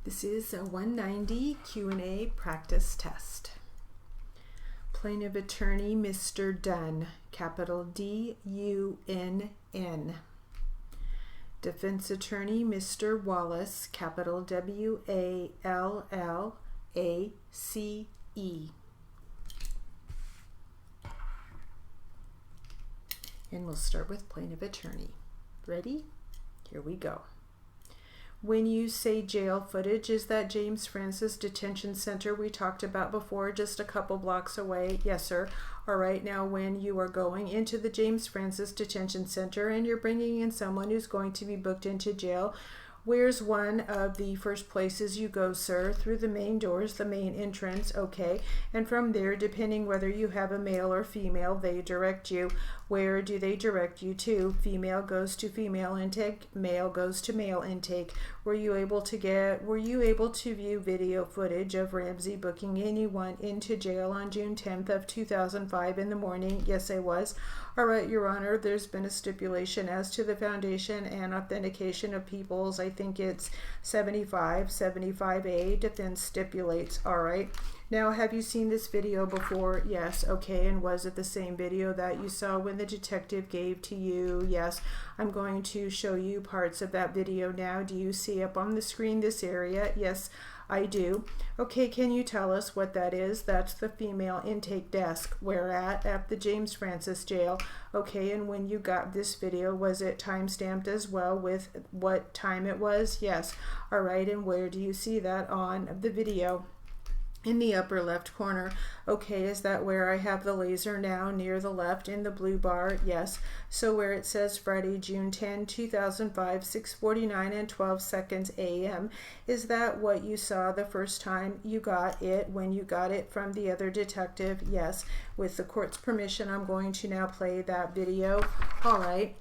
This is a 190 Q&A practice test. Plaintiff Attorney Mr. Dunn, capital D-U-N-N. Defense Attorney Mr. Wallace, capital W-A-L-L-A-C-E. And we'll start with Plaintiff Attorney. Ready? Here we go. When you say jail footage, is that James Francis Detention Center we talked about before, just a couple blocks away? Yes, sir. All right, now when you are going into the James Francis Detention Center and you're bringing in someone who's going to be booked into jail, where's one of the first places you go, sir? Through the main doors, the main entrance, okay. And from there, depending whether you have a male or female, they direct you. Where do they direct you to? Female goes to female intake, male goes to male intake. Were you able to view video footage of Ramsey booking anyone into jail on June 10th of 2005 in the morning? Yes, I was. All right, Your Honor, there's been a stipulation as to the foundation and authentication of peoples. I think it's 75A, defense stipulates. All right. Now, have you seen this video before? Yes. Okay. And was it the same video that you saw when the detective gave to you? Yes. I'm going to show you parts of that video now. Do you see up on the screen this area? Yes, I do. Okay, can you tell us what that is? That's the female intake desk. Where at? At the James Francis jail. Okay, and when you got this video, was it time-stamped as well with what time it was? Yes. All right, and where do you see that on the video? In the upper left corner. Okay, is that where I have the laser now, near the left in the blue bar? Yes. So where it says Friday, June 10, 2005, 6:49 and 12 seconds a.m., is that what you saw the first time you got it, when you got it from the other detective? Yes. With the court's permission, I'm going to now play that video. All right.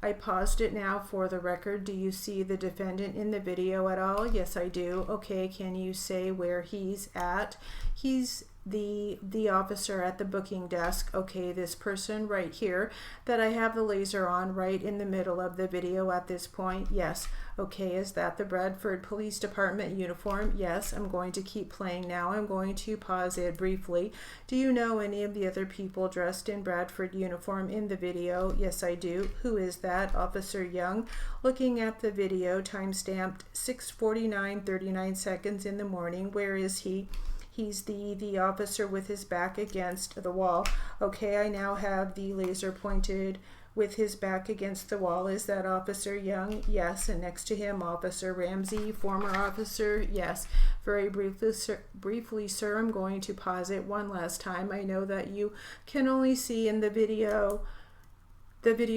I paused it now for the record. Do you see the defendant in the video at all? Yes, I do. Okay, can you say where he's at? He's the officer at the booking desk. Okay, this person right here that I have the laser on right in the middle of the video at this point. Yes. Okay, is that the Bradford Police Department uniform? Yes. I'm going to keep playing now. I'm going to pause it briefly. Do you know any of the other people dressed in Bradford uniform in the video? Yes, I do. Who is that? Officer Young. Looking at the video, time-stamped 6:49, 39 seconds in the morning. Where is he? He's the officer with his back against the wall. Okay, I now have the laser pointed with his back against the wall. Is that Officer Young? Yes. And next to him, Officer Ramsey, former officer? Yes. Very briefly, sir, I'm going to pause it one last time. I know that you can only see in the video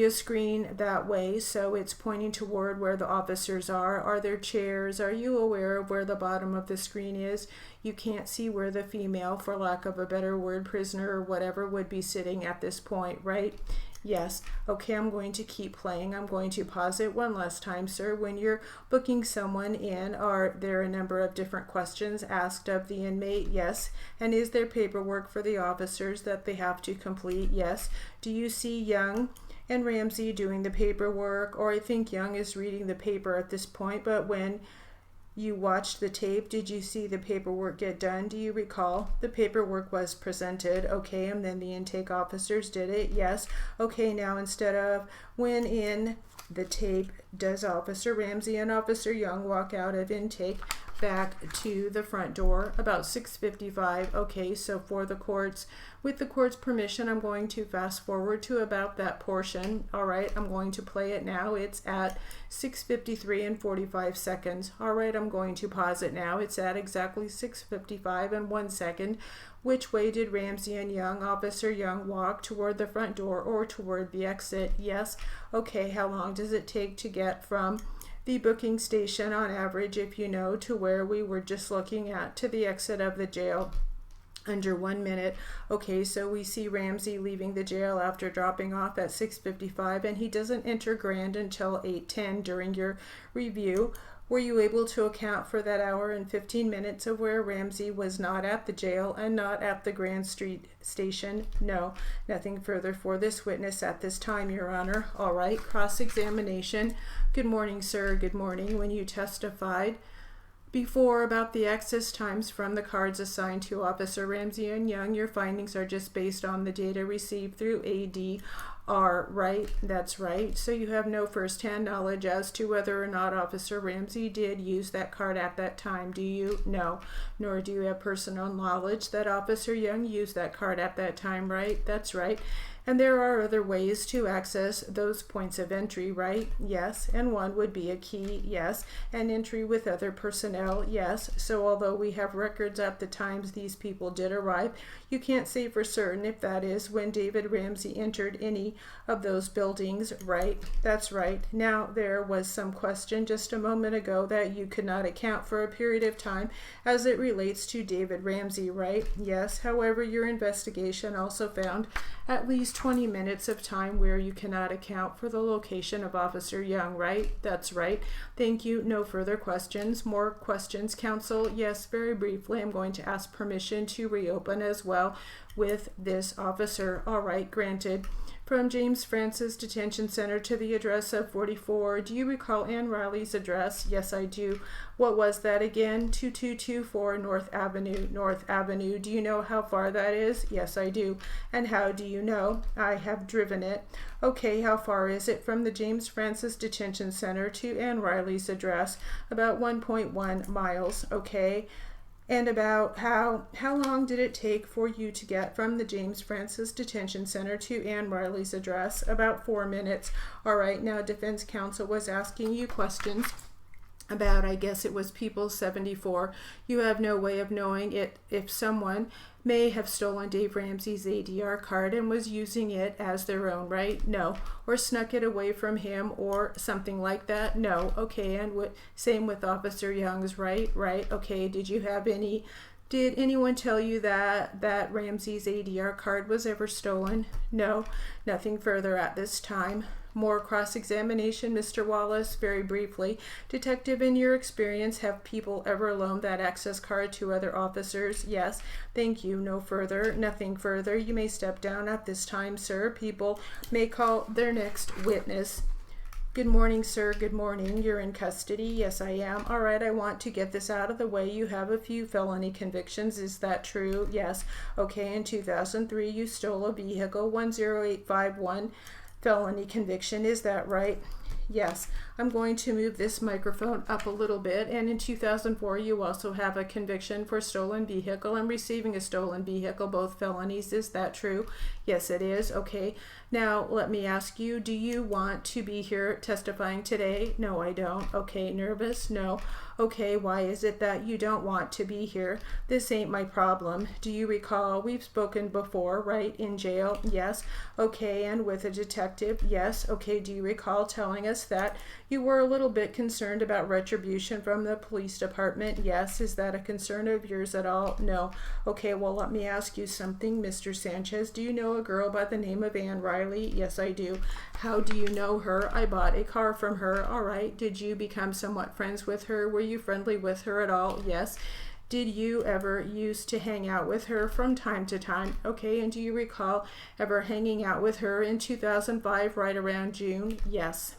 screen that way, so it's pointing toward where the officers are. Are there chairs? Are you aware of where the bottom of the screen is? You can't see where the female, for lack of a better word, prisoner or whatever, would be sitting at this point, right? Yes. Okay, I'm going to keep playing. I'm going to pause it one last time, sir. When you're booking someone in, are there a number of different questions asked of the inmate? Yes. And is there paperwork for the officers that they have to complete? Yes. Do you see Young and Ramsey doing the paperwork? Or I think Young is reading the paper at this point, but when you watched the tape, did you see the paperwork get done? Do you recall? The paperwork was presented, okay, and then the intake officers did it? Yes. Okay, now instead of when in the tape, does Officer Ramsey and Officer Young walk out of intake back to the front door about 6:55? Okay, so with the court's permission, I'm going to fast forward to about that portion. All right, I'm going to play it now. It's at 6:53 and 45 seconds. All right, I'm going to pause it now. It's at exactly 6:55 and 1 second. Which way did Ramsey and Young, Officer Young, walk? Toward the front door or toward the exit? Yes. Okay, how long does it take to get from the booking station on average, if you know, to where we were just looking at, to the exit of the jail? Under 1 minute. Okay, so we see Ramsey leaving the jail after dropping off at 6:55, and he doesn't enter Grand until 8:10 during your review. Were you able to account for that hour and 15 minutes of where Ramsey was not at the jail and not at the Grand Street station? No. Nothing further for this witness at this time, Your Honor. All right, cross-examination. Good morning, sir. Good morning. When you testified, before about the access times from the cards assigned to Officer Ramsey and Young. Your findings are just based on the data received through ADR, right? That's right. So you have no first-hand knowledge as to whether or not Officer Ramsey did use that card at that time, do you? No. Nor do you have personal knowledge that Officer Young used that card at that time, right? That's right. And there are other ways to access those points of entry, right? Yes. And one would be a key, yes. And entry with other personnel, yes. So although we have records at the times these people did arrive, you can't say for certain if that is when David Ramsey entered any of those buildings, right? That's right. Now, there was some question just a moment ago that you could not account for a period of time as it relates to David Ramsey, right? Yes. However, your investigation also found at least 20 minutes of time where you cannot account for the location of Officer Young, right? That's right. Thank you. No further questions. More questions, counsel? Yes, very briefly. I'm going to ask permission to reopen as well with this officer. All right, granted. From James Francis Detention Center to the address of 44. Do you recall Ann Riley's address? Yes, I do. What was that again? 2224 North Avenue. North Avenue. Do you know how far that is? Yes, I do. And how do you know? I have driven it. Okay, how far is it from the James Francis Detention Center to Ann Riley's address? About 1.1 miles. Okay. And about how long did it take for you to get from the James Francis Detention Center to Ann Riley's address? About 4 minutes. All right, now defense counsel was asking you questions about, I guess it was People 74. You have no way of knowing it if someone may have stolen Dave Ramsey's ADR card and was using it as their own, right? No. Or snuck it away from him or something like that? No. Okay, and same with Officer Young's, right? Right. Okay, did anyone tell you that Ramsey's ADR card was ever stolen? No. Nothing further at this time. More cross-examination, Mr. Wallace, very briefly. Detective, in your experience, have people ever loaned that access card to other officers? Yes. Thank you. No further. Nothing further. You may step down at this time, sir. People may call their next witness. Good morning, sir. Good morning. You're in custody. Yes, I am. All right, I want to get this out of the way. You have a few felony convictions. Is that true? Yes. Okay, in 2003, you stole a vehicle, 10851. Felony conviction, is that right? Yes. I'm going to move this microphone up a little bit. And in 2004, you also have a conviction for stolen vehicle and receiving a stolen vehicle, both felonies. Is that true? Yes, it is. Okay. Now, let me ask you, do you want to be here testifying today? No, I don't. Okay. Nervous? No. Okay. Why is it that you don't want to be here? This ain't my problem. Do you recall we've spoken before, right? In jail? Yes. Okay. And with a detective? Yes. Okay. Do you recall telling us that you were a little bit concerned about retribution from the police department? Yes. Is that a concern of yours at all? No. Okay. Well, let me ask you something, Mr. Sanchez. Do you know a girl by the name of Ann Riley? Yes, I do. How do you know her? I bought a car from her. All right. Did you become somewhat friends with her? Were you friendly with her at all? Yes. Did you ever used to hang out with her from time to time? Okay, and do you recall ever hanging out with her in 2005, right around June? Yes.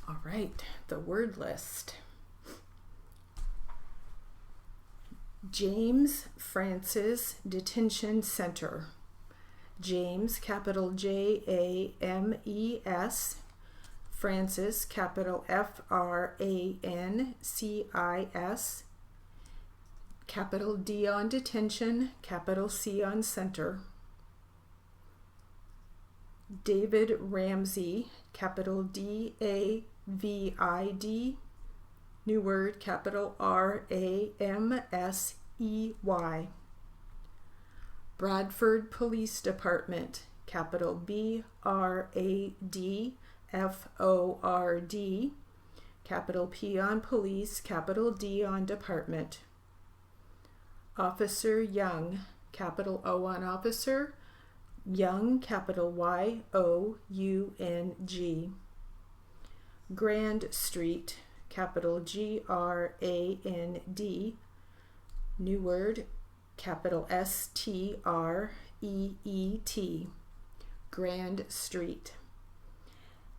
All right, the word list. James Francis Detention Center. James, capital James, Francis, capital Francis, capital D on detention, capital C on center. David Ramsey, capital David, new word, capital Ramsey. Bradford Police Department, capital Bradford, capital P on police, capital D on department. Officer Young, capital O on officer, Young, capital Young. Grand Street, capital Grand, new word, capital Street, Grand Street.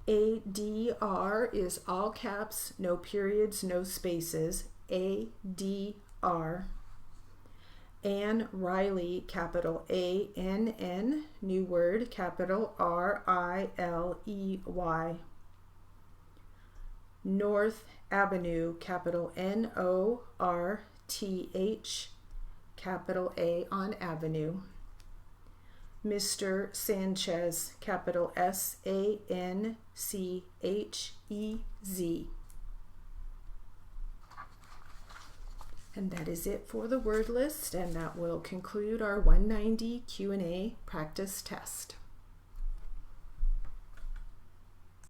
ADR is all caps, no periods, no spaces. ADR. Ann Riley, capital ANN, new word, capital RILEY. North Avenue, capital NORTH, capital A on Avenue. Mr. Sanchez, capital SANCHEZ. And that is it for the word list, and that will conclude our 190 Q&A practice test.